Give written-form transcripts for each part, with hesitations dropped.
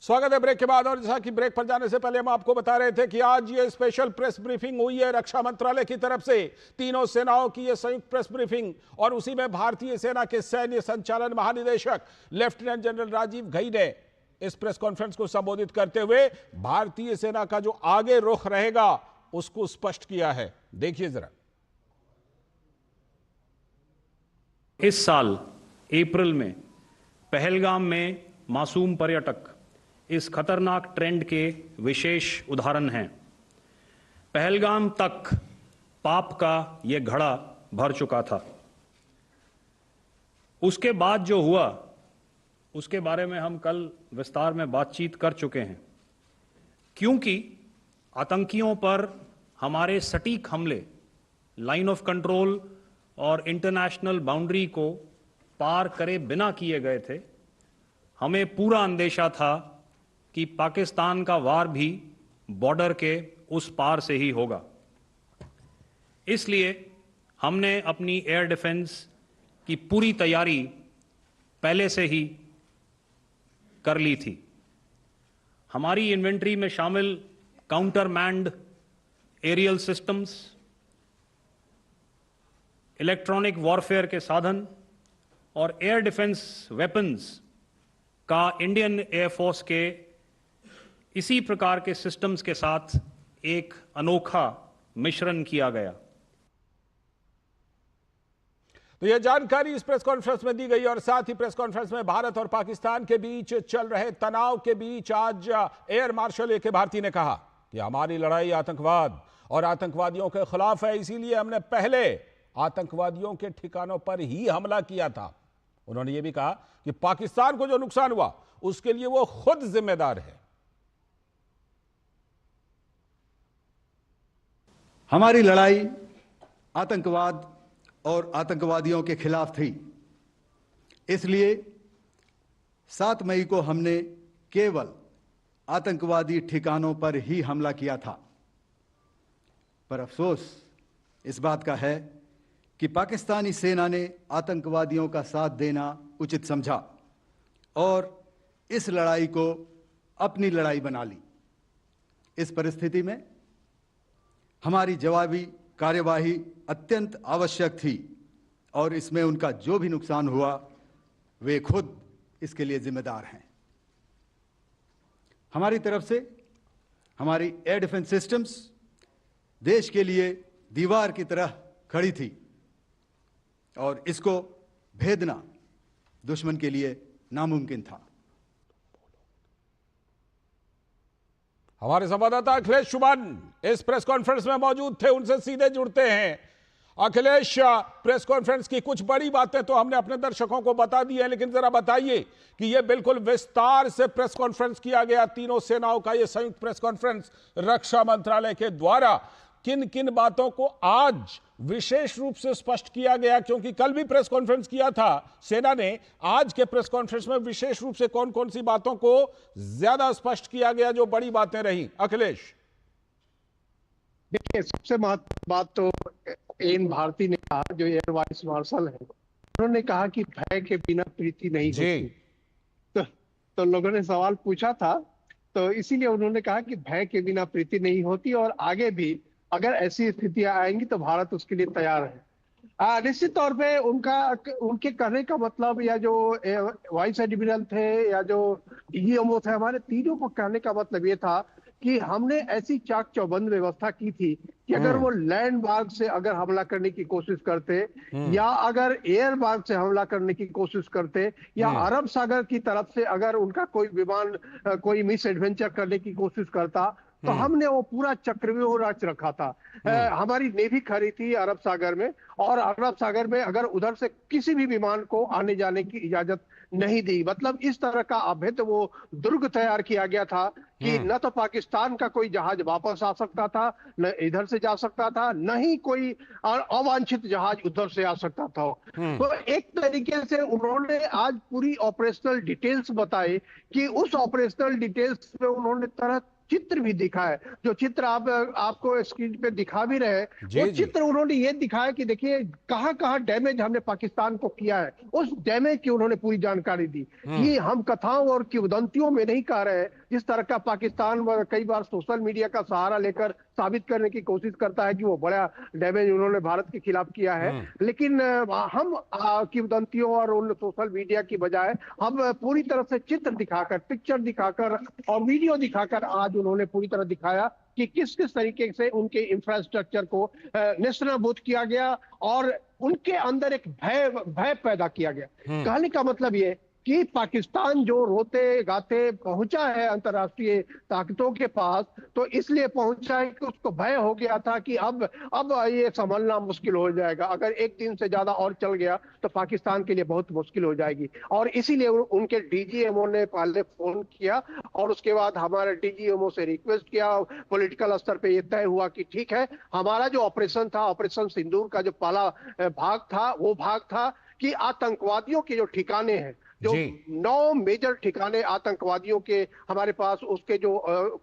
स्वागत है ब्रेक के बाद। और जैसा कि ब्रेक पर जाने से पहले हम आपको बता रहे थे कि आज ये स्पेशल प्रेस ब्रीफिंग हुई है रक्षा मंत्रालय की तरफ से, तीनों सेनाओं की ये संयुक्त प्रेस ब्रीफिंग, और उसी में भारतीय सेना के सैन्य संचालन महानिदेशक लेफ्टिनेंट जनरल राजीव घई ने इस प्रेस कॉन्फ्रेंस को संबोधित करते हुए भारतीय सेना का जो आगे रुख रहेगा उसको स्पष्ट किया है। देखिए जरा। इस साल अप्रैल में पहलगाम में मासूम पर्यटक इस खतरनाक ट्रेंड के विशेष उदाहरण हैं। पहलगाम तक पाप का यह घड़ा भर चुका था। उसके बाद जो हुआ उसके बारे में हम कल विस्तार में बातचीत कर चुके हैं। क्योंकि आतंकियों पर हमारे सटीक हमले लाइन ऑफ कंट्रोल और इंटरनेशनल बाउंड्री को पार करे बिना किए गए थे, हमें पूरा अंदेशा था कि पाकिस्तान का वार भी बॉर्डर के उस पार से ही होगा। इसलिए हमने अपनी एयर डिफेंस की पूरी तैयारी पहले से ही कर ली थी। हमारी इन्वेंट्री में शामिल counter manned aerial systems, electronic warfare के साधन और एयर डिफेंस वेपन्स का इंडियन एयरफोर्स के इसी प्रकार के सिस्टम्स के साथ एक अनोखा मिश्रण किया गया। तो यह जानकारी इस प्रेस कॉन्फ्रेंस में दी गई। और साथ ही प्रेस कॉन्फ्रेंस में भारत और पाकिस्तान के बीच चल रहे तनाव के बीच आज एयर मार्शल ए के भारती ने कहा कि हमारी लड़ाई आतंकवाद और आतंकवादियों के खिलाफ है, इसीलिए हमने पहले आतंकवादियों के ठिकानों पर ही हमला किया था। उन्होंने यह भी कहा कि पाकिस्तान को जो नुकसान हुआ उसके लिए वो खुद जिम्मेदार है। हमारी लड़ाई आतंकवाद और आतंकवादियों के खिलाफ थी, इसलिए 7 मई को हमने केवल आतंकवादी ठिकानों पर ही हमला किया था। पर अफसोस इस बात का है कि पाकिस्तानी सेना ने आतंकवादियों का साथ देना उचित समझा और इस लड़ाई को अपनी लड़ाई बना ली। इस परिस्थिति में हमारी जवाबी कार्यवाही अत्यंत आवश्यक थी और इसमें उनका जो भी नुकसान हुआ वे खुद इसके लिए जिम्मेदार हैं। हमारी तरफ से हमारी एयर डिफेंस सिस्टम्स देश के लिए दीवार की तरह खड़ी थी और इसको भेदना दुश्मन के लिए नामुमकिन था। हमारे संवाददाता अखिलेश शुभन इस प्रेस कॉन्फ्रेंस में मौजूद थे, उनसे सीधे जुड़ते हैं। अखिलेश, प्रेस कॉन्फ्रेंस की कुछ बड़ी बातें तो हमने अपने दर्शकों को बता दी है, लेकिन जरा बताइए कि यह बिल्कुल विस्तार से प्रेस कॉन्फ्रेंस किया गया, तीनों सेनाओं का यह संयुक्त प्रेस कॉन्फ्रेंस रक्षा मंत्रालय के द्वारा, किन किन बातों को आज विशेष रूप से स्पष्ट किया गया? क्योंकि कल भी प्रेस कॉन्फ्रेंस किया था सेना ने, आज के प्रेस कॉन्फ्रेंस में विशेष रूप से कौन कौन सी बातों को ज्यादा स्पष्ट किया गया, जो बड़ी बातें रही? अखिलेश, देखिए, सबसे महत्वपूर्ण बात तो एन भारती ने कहा, जो एयर वाइस मार्शल है, उन्होंने कहा कि भय के बिना प्रीति नहीं होती। तो लोगों ने सवाल पूछा था, तो इसीलिए उन्होंने कहा कि भय के बिना प्रीति नहीं होती और आगे भी अगर ऐसी स्थितियां आएंगी तो भारत उसके लिए तैयार है। निश्चित तौर पे उनके कहने का मतलब, या जो वाइस एडमिरल थे या जो डीजीएमओ थे, हमारे तीनों को कहने का मतलब ये था कि हमने ऐसी चाक चौबंद व्यवस्था की थी कि अगर वो लैंड मार्ग से अगर हमला करने की कोशिश करते या अगर एयर मार्ग से हमला करने की कोशिश करते या अरब सागर की तरफ से अगर उनका कोई विमान कोई मिस एडवेंचर करने की कोशिश करता, तो हमने वो पूरा चक्रव्यूह रच रखा था। हमारी नेवी खड़ी थी अरब सागर में, और अरब सागर में अगर उधर से किसी भी विमान को आने जाने की इजाजत नहीं दी। मतलब इस तरह का अभेद वो दुर्ग तैयार किया गया था कि न तो पाकिस्तान का कोई जहाज वापस आ सकता था, न इधर से जा सकता था, न ही कोई अवांछित जहाज उधर से आ सकता था। तो एक तरीके से उन्होंने आज पूरी ऑपरेशनल डिटेल्स बताए कि उस ऑपरेशनल डिटेल्स में उन्होंने तरह चित्र भी दिखा है। जो चित्र आपको स्क्रीन पे दिखा भी रहे हैं, जी, वो जी। चित्र उन्होंने ये दिखाया कि देखिए कहाँ कहाँ डैमेज हमने पाकिस्तान को किया है, उस डैमेज की उन्होंने पूरी जानकारी दी। ये हम कथाओं और किंवदंतियों में नहीं कह रहे हैं। जिस तरह का पाकिस्तान कई बार सोशल मीडिया का सहारा लेकर साबित करने की कोशिश करता है कि वो बड़ा डैमेज उन्होंने भारत के खिलाफ किया है, लेकिन हम किंवदंतियों और उन सोशल मीडिया की बजाय हम पूरी तरह से चित्र दिखाकर, पिक्चर दिखाकर और वीडियो दिखाकर आज उन्होंने पूरी तरह दिखाया कि किस किस तरीके से उनके इंफ्रास्ट्रक्चर को नेस्तनाबूद किया गया और उनके अंदर एक भय पैदा किया गया। कहने का मतलब ये कि पाकिस्तान जो रोते गाते पहुंचा है अंतर्राष्ट्रीय ताकतों के पास, तो इसलिए पहुंचा है कि उसको भय हो गया था कि अब ये संभलना मुश्किल हो जाएगा। अगर एक दिन से ज्यादा और चल गया तो पाकिस्तान के लिए बहुत मुश्किल हो जाएगी। और इसीलिए उनके डीजीएमओ ने पहले फोन किया और उसके बाद हमारे डीजीएमओ से रिक्वेस्ट किया, पॉलिटिकल स्तर पे ये तय हुआ कि ठीक है, हमारा जो ऑपरेशन था, ऑपरेशन सिंदूर का जो पहला भाग था, वो भाग था कि आतंकवादियों के जो ठिकाने हैं, जो 9 मेजर ठिकाने आतंकवादियों के हमारे पास उसके जो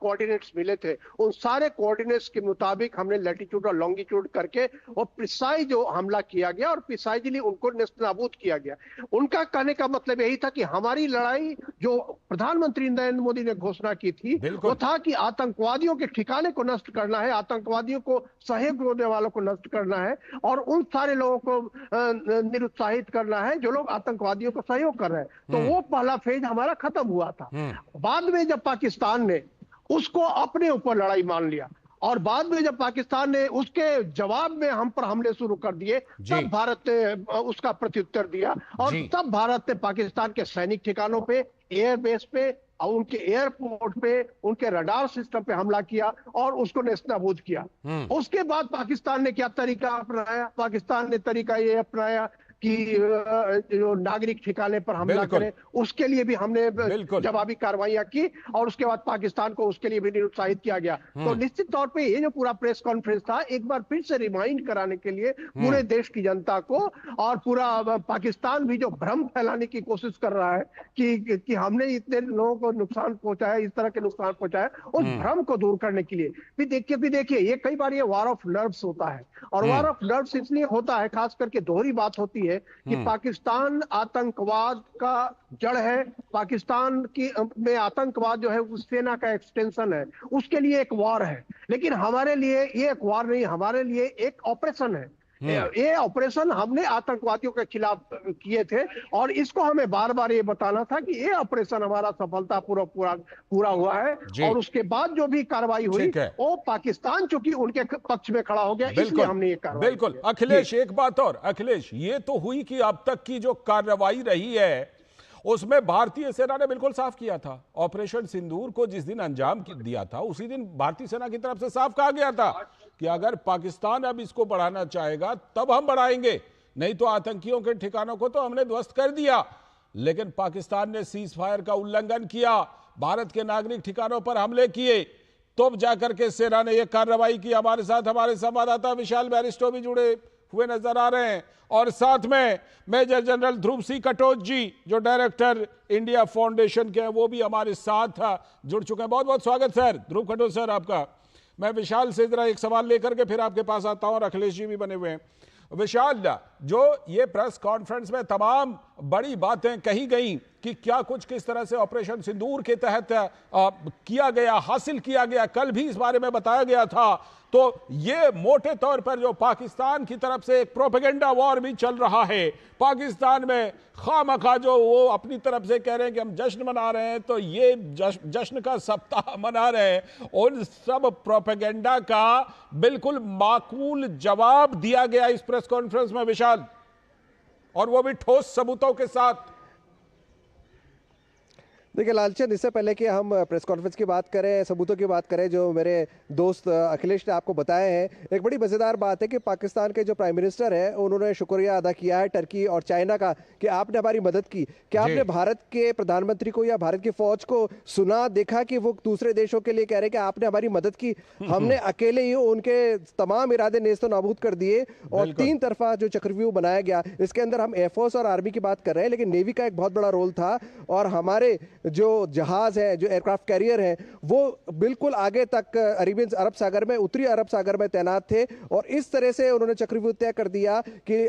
कोऑर्डिनेट्स मिले थे, उन सारे कोऑर्डिनेट्स के मुताबिक हमने लैटिट्यूड और लॉन्गिट्यूड करके और प्रिसाइज जो हमला किया गया और प्रिसाइजली उनको नेस्तनाबूद किया गया। उनका कहने का मतलब यही था कि हमारी लड़ाई जो प्रधानमंत्री नरेंद्र मोदी ने घोषणा की थी, वो था कि आतंकवादियों के ठिकाने को नष्ट करना है, आतंकवादियों को सहयोग देने वालों को नष्ट करना है और उन सारे लोगों को निरुत्साहित करना है जो लोग आतंकवादियों को सहयोग कर रहे हैं। तो वो पहला फेज हमारा खत्म हुआ था। बाद में जब पाकिस्तान ने उसको अपने ऊपर लड़ाई मान लिया और बाद में जब पाकिस्तान ने उसके जवाब में हम पर हमले शुरू कर दिए, तब भारत ने उसका प्रत्युत्तर दिया और तब भारत ने पाकिस्तान के सैनिक ठिकानों पे, एयरबेस पे और उनके एयरपोर्ट पे, उनके रडार सिस्टम पे हमला किया और उसको नेस्तनाबूद किया। उसके बाद पाकिस्तान ने क्या तरीका अपनाया? पाकिस्तान ने तरीका ये अपनाया कि जो नागरिक ठिकाने पर हमला करें, उसके लिए भी हमने जवाबी कार्रवाइयां की और उसके बाद पाकिस्तान को उसके लिए भी निरुत्साहित किया गया। तो निश्चित तौर पे ये जो पूरा प्रेस कॉन्फ्रेंस था, एक बार फिर से रिमाइंड कराने के लिए पूरे देश की जनता को और पूरा पाकिस्तान भी जो भ्रम फैलाने की कोशिश कर रहा है कि हमने इतने लोगों को नुकसान पहुंचाया, इस तरह के नुकसान पहुंचाया, उस भ्रम को दूर करने के लिए भी देखिए ये कई बार ये वार ऑफ नर्व्स होता है और वार ऑफ नर्व्स इसलिए होता है, खास करके दोहरी बात होती है कि पाकिस्तान आतंकवाद का जड़ है, पाकिस्तान की में आतंकवाद जो है उस सेना का एक्सटेंशन है, उसके लिए एक वार है। लेकिन हमारे लिए ये एक वार नहीं, हमारे लिए एक ऑपरेशन है। ये ऑपरेशन हमने आतंकवादियों के खिलाफ किए थे और इसको हमें बार बार ये बताना था कि ये ऑपरेशन हमारा सफलता पूरा हुआ है और उसके बाद जो भी कार्रवाई हुई वो पाकिस्तान चूंकि उनके पक्ष में खड़ा हो गया, इसलिए हमने ये कार्रवाई। बिल्कुल अखिलेश, एक बात और अखिलेश, ये तो हुई कि अब तक की जो कार्रवाई रही है उसमें भारतीय सेना ने बिल्कुल साफ किया था। ऑपरेशन सिंदूर को जिस दिन अंजाम दिया था, उसी दिन भारतीय सेना की तरफ से साफ कहा गया था कि अगर पाकिस्तान अब इसको बढ़ाना चाहेगा तब हम बढ़ाएंगे, नहीं तो आतंकियों के ठिकानों को तो हमने ध्वस्त कर दिया। लेकिन पाकिस्तान ने सीज फायर का उल्लंघन किया, भारत के नागरिक ठिकानों पर हमले किए, तब जाकर के सेना ने यह कार्रवाई की। हमारे साथ हमारे संवाददाता विशाल बैरिस्टो भी जुड़े हुए नजर आ रहे हैं और साथ में मेजर जनरल ध्रुव सी कटोच जी जो डायरेक्टर इंडिया फाउंडेशन के हैं, वो भी हमारे साथ जुड़ चुके हैं। बहुत बहुत स्वागत सर, ध्रुव कटोच सर आपका। मैं विशाल से जरा एक सवाल लेकर के फिर आपके पास आता हूं और अखिलेश जी भी बने हुए हैं। विशाल, जो ये प्रेस कॉन्फ्रेंस में तमाम बड़ी बातें कही गई कि क्या कुछ किस तरह से ऑपरेशन सिंदूर के तहत किया गया, हासिल किया गया, कल भी इस बारे में बताया गया था, तो ये मोटे तौर पर जो पाकिस्तान की तरफ से एक प्रोपेगेंडा वॉर भी चल रहा है, पाकिस्तान में खामखा जो वो अपनी तरफ से कह रहे हैं कि हम जश्न मना रहे हैं, तो ये जश्न का सप्ताह मना रहे हैं, उन सब प्रोपेगेंडा का बिल्कुल माकूल जवाब दिया गया इस प्रेस कॉन्फ्रेंस में विशाल, और वो भी ठोस सबूतों के साथ। देखिए लालचंद, इससे पहले कि हम प्रेस कॉन्फ्रेंस की बात करें, सबूतों की बात करें जो मेरे दोस्त अखिलेश ने आपको बताए हैं, एक बड़ी मज़ेदार बात है कि पाकिस्तान के जो प्राइम मिनिस्टर है उन्होंने शुक्रिया अदा किया है टर्की और चाइना का कि आपने हमारी मदद की। क्या आपने भारत के प्रधानमंत्री को या भारत की फौज को सुना, देखा कि वो दूसरे देशों के लिए कह रहे हैं कि आपने हमारी मदद की, हमने अकेले ही उनके तमाम इरादे नेस्तो नाबूद कर दिए और 3 तरफा जो चक्रव्यूह बनाया गया, इसके अंदर हम एयरफोर्स और आर्मी की बात कर रहे हैं, लेकिन नेवी का एक बहुत बड़ा रोल था और हमारे जो जहाज है, जो एयरक्राफ्ट कैरियर है, वो बिल्कुल आगे तक अरेबियन अरब सागर में, उत्तरी अरब सागर में तैनात थे। और इस तरह से उन्होंने चक्रव्यूह तय कर दिया कि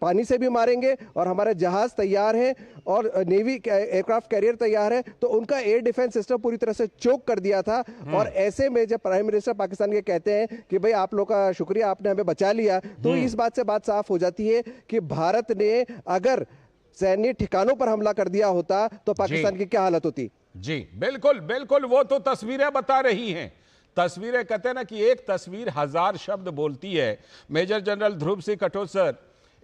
पानी से भी मारेंगे और हमारे जहाज तैयार हैं और नेवी एयरक्राफ्ट कैरियर तैयार है। तो उनका एयर डिफेंस सिस्टम पूरी तरह से चोक कर दिया था। और ऐसे में जब प्राइम मिनिस्टर पाकिस्तान के कहते हैं कि भाई आप लोग का शुक्रिया, आपने हमें बचा लिया, तो इस बात से बात साफ हो जाती है कि भारत ने अगर सैन्य ठिकानों पर हमला कर दिया होता तो पाकिस्तान की क्या हालत होती। जी बिल्कुल बिल्कुल, वो तो तस्वीरें बता रही हैं। तस्वीरें कहते हैं ना कि एक तस्वीर हजार शब्द बोलती है। मेजर जनरल ध्रुव सिंह कटोचर,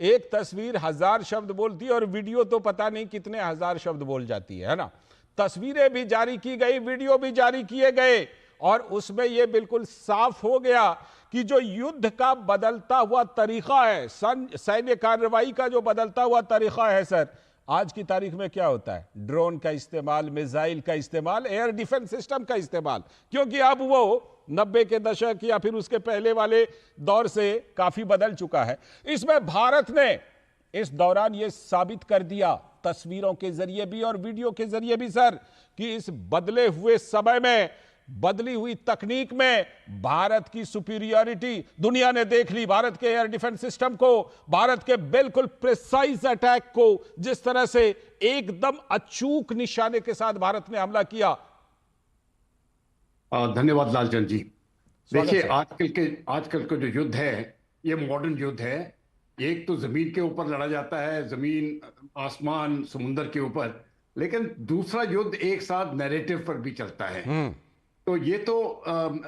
एक तस्वीर हजार शब्द बोलती है और वीडियो तो पता नहीं कितने हजार शब्द बोल जाती है ना। तस्वीरें भी जारी की गई, वीडियो भी जारी किए गए और उसमें यह बिल्कुल साफ हो गया कि जो युद्ध का बदलता हुआ तरीका है, सैन्य कार्रवाई का जो बदलता हुआ तरीका है सर, आज की तारीख में क्या होता है? ड्रोन का इस्तेमाल, मिसाइल का इस्तेमाल, एयर डिफेंस सिस्टम का इस्तेमाल। क्योंकि अब वो 90 के दशक या फिर उसके पहले वाले दौर से काफी बदल चुका है। इसमें भारत ने इस दौरान यह साबित कर दिया, तस्वीरों के जरिए भी और वीडियो के जरिए भी सर, कि इस बदले हुए समय में, बदली हुई तकनीक में भारत की सुपीरियरिटी दुनिया ने देख ली। भारत के एयर डिफेंस सिस्टम को, भारत के बिल्कुल प्रिसाइज अटैक को, जिस तरह से एकदम अचूक निशाने के साथ भारत ने हमला किया। धन्यवाद लालचंद जी। देखिए, आजकल का जो युद्ध है, ये मॉडर्न युद्ध है। एक तो जमीन के ऊपर लड़ा जाता है, जमीन, आसमान, समुंदर के ऊपर, लेकिन दूसरा युद्ध एक साथ नैरेटिव पर भी चलता है। तो ये तो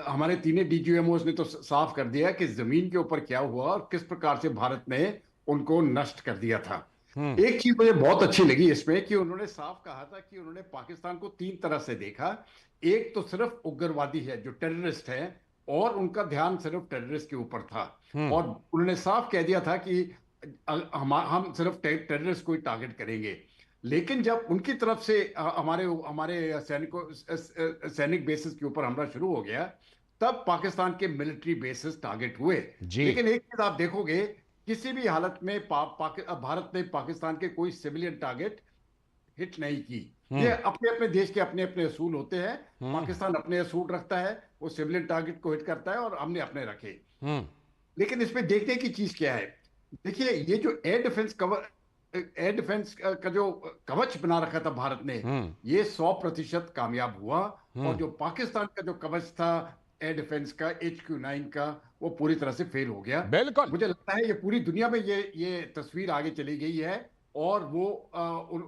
हमारे तीनों डीजीएमओस ने तो साफ कर दिया कि जमीन के ऊपर क्या हुआ और किस प्रकार से भारत ने उनको नष्ट कर दिया था। एक चीज मुझे बहुत अच्छी लगी इसमें कि उन्होंने साफ कहा था कि उन्होंने पाकिस्तान को 3 तरह से देखा। एक तो सिर्फ उग्रवादी है, जो टेररिस्ट है, और उनका ध्यान सिर्फ टेररिस्ट के ऊपर था। और उन्होंने साफ कह दिया था कि हम सिर्फ टेररिस्ट को ही टारगेट करेंगे। लेकिन जब उनकी तरफ से हमारे सैनिक बेसिस के ऊपर हमला शुरू हो गया, तब पाकिस्तान के मिलिट्री बेसिस टारगेट हुए। लेकिन एक चीज आप देखोगे, किसी भी हालत में भारत ने पाकिस्तान के कोई सिविलियन टारगेट हिट नहीं की। ये अपने अपने देश के अपने अपने असूल होते हैं। पाकिस्तान अपने असूल रखता है, वो सिविलियन टारगेट को हिट करता है, और हमने अपने रखे। लेकिन इसमें देखने की चीज क्या है, देखिए, ये जो एयर डिफेंस का जो कवच बना रखा था भारत ने, ये 100% कामयाब हुआ। और जो पाकिस्तान का जो कवच था एयर डिफेंस का, HQ-9 का, वो पूरी तरह से फेल हो गया। बिल्कुल, मुझे लगता है ये पूरी दुनिया में ये तस्वीर आगे चली गई है और वो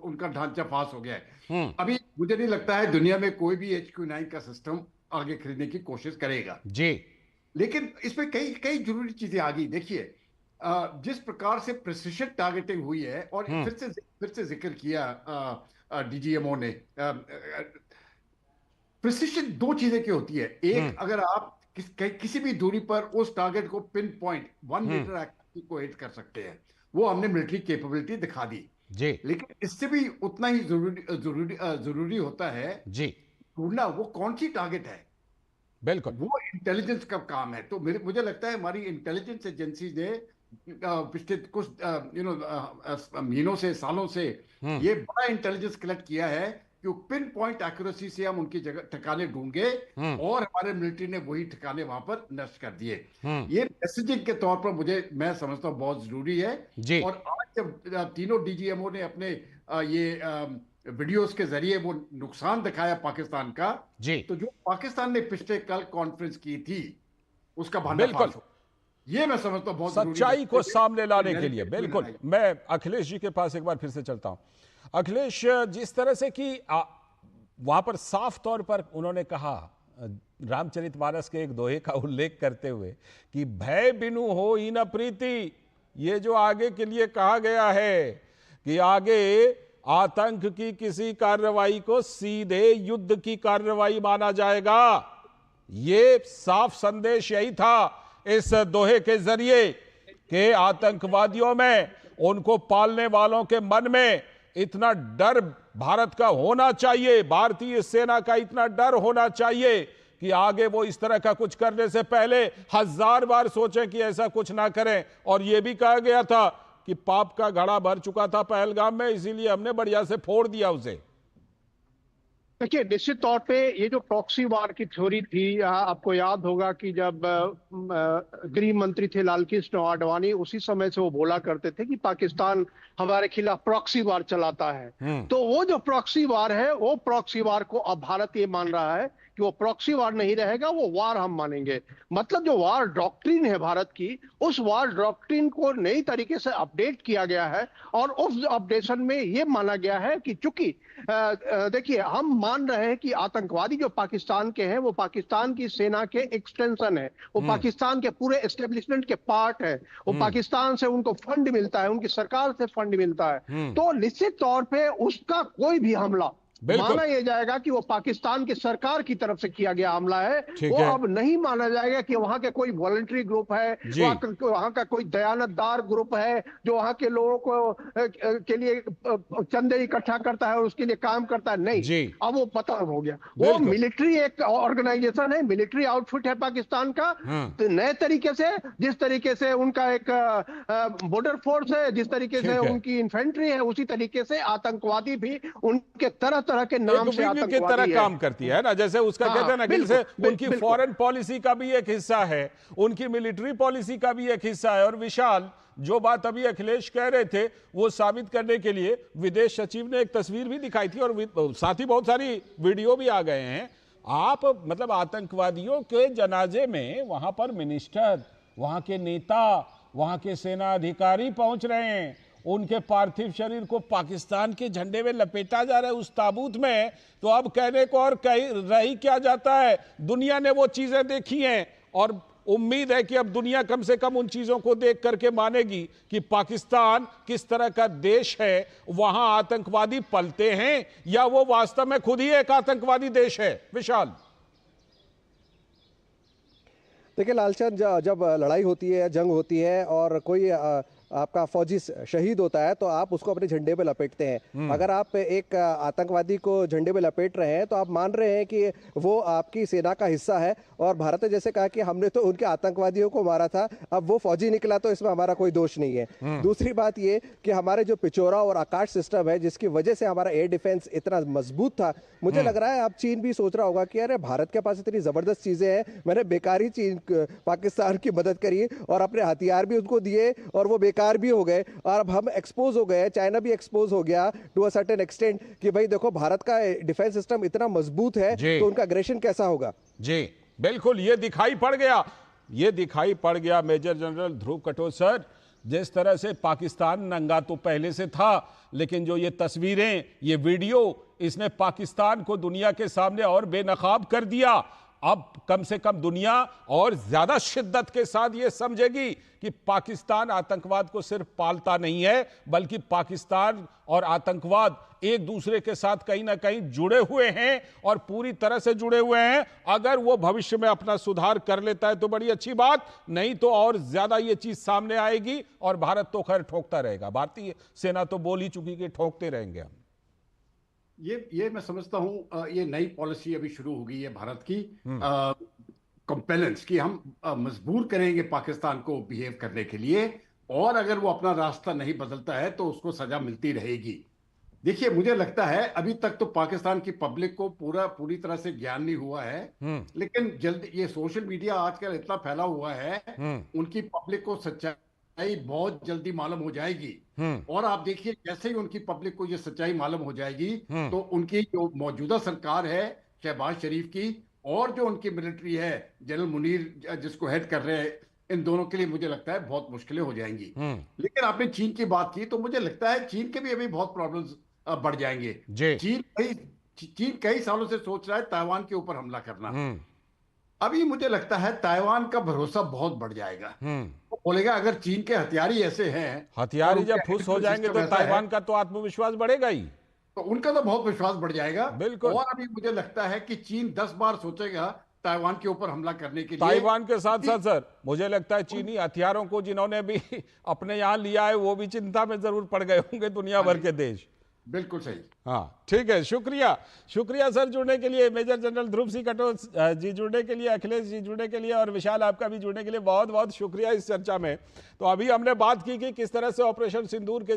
उनका ढांचा फास हो गया है। अभी मुझे नहीं लगता है दुनिया में कोई भी HQ-9 का सिस्टम आगे खरीदने की कोशिश करेगा जी। लेकिन इसमें कई जरूरी चीजें आ गई। देखिए, जिस प्रकार से प्रिसिशन टारगेटिंग हुई है, और फिर से जिक्र किया डीजीएमओ ने, प्रिसिशन 2 चीजें की होती है। एक, अगर आप किसी भी दूरी पर उस टारगेट को पिन पॉइंट 1 मीटर एक्यूरेसी को हिट कर सकते हैं, वो हमने मिलिट्री कैपेबिलिटी दिखा दी जी। लेकिन इससे भी उतना ही जरूरी होता है जी ढूंढना वो कौन सी टारगेट है। बिल्कुल, वो इंटेलिजेंस का काम है। तो मुझे लगता है हमारी इंटेलिजेंस एजेंसी ने पिछले कुछ महीनों से, सालों से ये बड़ा इंटेलिजेंस कलेक्ट किया है कि पिन पॉइंट एक्यूरेसी से हम उनकी जगह ठिकाने ढूंढे, और हमारे मिलिट्री ने वही ठिकाने वहां पर नष्ट कर दिए। ये मैसेजिंग के तौर पर मैं समझता हूँ बहुत जरूरी है जी। और आज जब तीनों डीजीएमओ ने अपने ये वीडियोस के जरिए वो नुकसान दिखाया पाकिस्तान का जी, तो जो पाकिस्तान ने पिछले कल कॉन्फ्रेंस की थी, उसका भंडाफोड़, ये मैं समझता हूं बहुत सच्चाई को सामने लाने के लिए। बिल्कुल, मैं अखिलेश जी के पास एक बार फिर से चलता हूं। अखिलेश, जिस तरह से कि वहां पर साफ तौर पर उन्होंने कहा, रामचरितमानस के एक दोहे का उल्लेख करते हुए, कि भय बिनु हो ही न प्रीति, ये जो आगे के लिए कहा गया है कि आगे आतंक की किसी कार्रवाई को सीधे युद्ध की कार्रवाई माना जाएगा, ये साफ संदेश यही था इस दोहे के जरिए कि आतंकवादियों में, उनको पालने वालों के मन में इतना डर भारत का होना चाहिए, भारतीय सेना का इतना डर होना चाहिए कि आगे वो इस तरह का कुछ करने से पहले 1000 बार सोचें कि ऐसा कुछ ना करें। और यह भी कहा गया था कि पाप का घड़ा भर चुका था पहलगाम में, इसीलिए हमने बढ़िया से फोड़ दिया उसे। देखिए, निश्चित तौर पे ये जो प्रॉक्सी वार की थ्योरी थी, आपको याद होगा कि जब गृह मंत्री थे लाल कृष्ण आडवाणी, उसी समय से वो बोला करते थे कि पाकिस्तान हमारे खिलाफ प्रॉक्सी वार चलाता है। तो वो जो प्रॉक्सी वार है, वो प्रॉक्सी वार को अब भारत ये मान रहा है कि वो प्रॉक्सी वार नहीं रहेगा, वो वार हम मानेंगे। मतलब जो वार डॉक्ट्रिन है भारत की, उस वार डॉक्ट्रिन को नई तरीके से अपडेट किया गया है और उस अपडेशन में ये माना गया है कि चूंकि देखिए, हम मान रहे हैं कि आतंकवादी जो पाकिस्तान के हैं वो पाकिस्तान की सेना के एक्सटेंशन है, वो पाकिस्तान के पूरे एस्टेब्लिशमेंट के पार्ट है, वो पाकिस्तान से उनको फंड मिलता है, उनकी सरकार से फंड मिलता है। तो निश्चित तौर पे उसका कोई भी हमला माना यह जाएगा कि वो पाकिस्तान की सरकार की तरफ से किया गया हमला है। वो अब नहीं माना जाएगा कि वहां के कोई वॉलंटरी ग्रुप है, वहां का कोई दयानतदार ग्रुप है जो वहां के लोगों को के लिए चंदे इकट्ठा करता है और उसके लिए काम करता है। नहीं, अब वो पता हो गया, वो मिलिट्री एक ऑर्गेनाइजेशन है, मिलिट्री आउटफिट है पाकिस्तान का। तो नए तरीके से, जिस तरीके से उनका एक बॉर्डर फोर्स है, जिस तरीके से उनकी इन्फेंट्री है, उसी तरीके से आतंकवादी भी उनके तरह के नाम से आतंकवादी की तरह काम करती है ना। जैसे उसका कहते हैं ना, जैसे उनकी फॉरेन पॉलिसी का भी एक हिस्सा है, उनकी मिलिट्री पॉलिसी का भी एक हिस्सा है। और विशाल, जो बात अभी अखिलेश कह रहे थे वो साबित करने के लिए विदेश सचिव ने एक तस्वीर भी दिखाई थी और साथ ही बहुत सारी वीडियो भी आ गए हैं। आप मतलब आतंकवादियों के जनाजे में वहां पर मिनिस्टर, वहां के नेता, वहां के सेना अधिकारी पहुंच रहे हैं, उनके पार्थिव शरीर को पाकिस्तान के झंडे में लपेटा जा रहा है उस ताबूत में। तो अब कहने को और रह ही क्या जाता है, दुनिया ने वो चीजें देखी हैं और उम्मीद है कि अब दुनिया कम से कम उन चीजों को देख करके मानेगी कि पाकिस्तान किस तरह का देश है, वहां आतंकवादी पलते हैं या वो वास्तव में खुद ही एक आतंकवादी देश है। विशाल, देखिए लालचंद, जब लड़ाई होती है, जंग होती है और कोई आपका फौजी शहीद होता है तो आप उसको अपने झंडे पे लपेटते हैं। अगर आप एक आतंकवादी को झंडे पे लपेट रहे हैं तो आप मान रहे हैं कि वो आपकी सेना का हिस्सा है। और भारत ने जैसे कहा कि हमने तो उनके आतंकवादियों को मारा था, अब वो फौजी निकला तो इसमें हमारा कोई दोष नहीं है। दूसरी बात ये कि हमारे जो पिचोरा और आकाश सिस्टम है, जिसकी वजह से हमारा एयर डिफेंस इतना मजबूत था, मुझे लग रहा है अब चीन भी सोच रहा होगा कि अरे भारत के पास इतनी जबरदस्त चीजें हैं, मैंने बेकार ही चीन पाकिस्तान की मदद करी और अपने हथियार भी उनको दिए और वो बेकार भी हो गए और अब हम एक्सपोज हो गए, चाइना भी एक्सपोज हो गया टू अ सर्टेन एक्सटेंट कि भाई देखो भारत का डिफेंस सिस्टम इतना मजबूत है तो उनका अग्रेशन कैसा होगा। जी बिल्कुल, ये दिखाई पड़ गया, ये दिखाई पड़ गया मेजर जनरल ध्रुव कटोच सर। जिस तरह से पाकिस्तान नंगा तो पहले से था, लेकिन जो ये तस्वीरें, ये वीडियो, इसने पाकिस्तान को दुनिया के सामने और बेनकाब कर दिया। अब कम से कम दुनिया और ज्यादा शिद्दत के साथ ये समझेगी कि पाकिस्तान आतंकवाद को सिर्फ पालता नहीं है, बल्कि पाकिस्तान और आतंकवाद एक दूसरे के साथ कहीं ना कहीं जुड़े हुए हैं और पूरी तरह से जुड़े हुए हैं। अगर वो भविष्य में अपना सुधार कर लेता है तो बड़ी अच्छी बात, नहीं तो और ज्यादा ये चीज सामने आएगी और भारत तो खैर ठोकता रहेगा। भारतीय सेना तो बोल ही चुकी कि ठोकते रहेंगे हम। ये मैं समझता हूं, ये नई पॉलिसी अभी शुरू हो गई है भारत की, कंपेलेंस की हम मजबूर करेंगे पाकिस्तान को बिहेव करने के लिए, और अगर वो अपना रास्ता नहीं बदलता है तो उसको सजा मिलती रहेगी। देखिए, मुझे लगता है अभी तक तो पाकिस्तान की पब्लिक को पूरी तरह से ज्ञान नहीं हुआ है, लेकिन जल्दी ये सोशल मीडिया आजकल इतना फैला हुआ है, उनकी पब्लिक को सच्चाई बहुत जल्दी मालूम हो जाएगी। और आप देखिए, जैसे ही उनकी पब्लिक को ये सच्चाई मालूम हो जाएगी तो उनकी जो मौजूदा सरकार है शहबाज शरीफ की, और जो उनकी मिलिट्री है जनरल मुनीर जिसको हेड कर रहे हैं, इन दोनों के लिए मुझे लगता है बहुत मुश्किलें हो जाएंगी। लेकिन आपने चीन की बात की तो मुझे लगता है चीन के भी अभी बहुत प्रॉब्लम्स बढ़ जाएंगे। चीन कई सालों से सोच रहा है ताइवान के ऊपर हमला करना। अभी मुझे लगता है ताइवान का भरोसा बहुत बढ़ जाएगा। वो बोलेगा अगर चीन के हथियार ही ऐसे हैं, हथियार जब फुस हो जाएंगे तो ताइवान का तो आत्मविश्वास बढ़ेगा ही, तो उनका तो बहुत विश्वास बढ़ जाएगा। बिल्कुल। और अभी मुझे लगता है कि चीन 10 बार सोचेगा ताइवान के ऊपर हमला करने के लिए। ताइवान के साथ साथ सर मुझे लगता है चीनी हथियारों को जिन्होंने भी अपने यहां लिया है वो भी चिंता में जरूर पड़ गए होंगे दुनिया भर के देश। बिल्कुल सही। हाँ ठीक है, शुक्रिया शुक्रिया सर जुड़ने के लिए, मेजर जनरल ध्रुव सिंह कटोच जी जुड़ने के लिए, अखिलेश जी जुड़ने के लिए, और विशाल आपका भी जुड़ने के लिए बहुत बहुत शुक्रिया इस चर्चा में। तो अभी हमने बात की कि किस तरह से ऑपरेशन सिंदूर के